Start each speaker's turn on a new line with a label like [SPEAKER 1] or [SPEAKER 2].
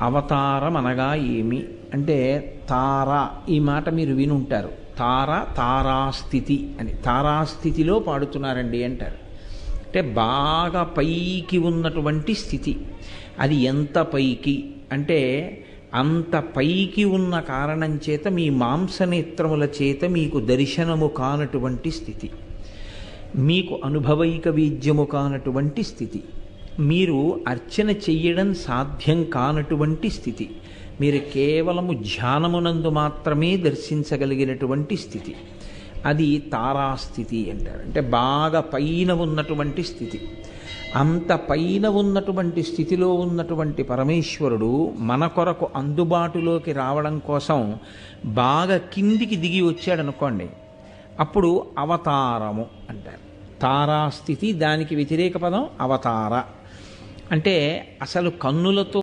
[SPEAKER 1] అవతారం అనగా ఏమి అంటే తార, ఈ మాట మీరు వినుంటారు. తారాస్థితి అని, తారాస్థితిలో పాడుతున్నారండి అంటారు. అంటే బాగా పైకి ఉన్నటువంటి స్థితి. అది ఎంత పైకి అంటే అంత పైకి ఉన్న కారణం చేత మీ మాంసనేత్రముల చేత మీకు దర్శనము కానటువంటి స్థితి, మీకు అనుభవైక వీద్యము కానటువంటి స్థితి, మీరు అర్చన చెయ్యడం సాధ్యం కానటువంటి స్థితి, మీరు కేవలము ధ్యానమునందు మాత్రమే దర్శించగలిగినటువంటి స్థితి, అది తారాస్థితి అంటారు. అంటే బాగా పైన ఉన్నటువంటి స్థితి. అంత పైన ఉన్నటువంటి స్థితిలో ఉన్నటువంటి పరమేశ్వరుడు మన కొరకు అందుబాటులోకి రావడం కోసం బాగా కిందికి దిగి వచ్చాడనుకోండి, అప్పుడు అవతారము అంటారు. తారాస్థితి, దానికి వ్యతిరేక పదం అవతార. అంటే అసలు కన్నులతో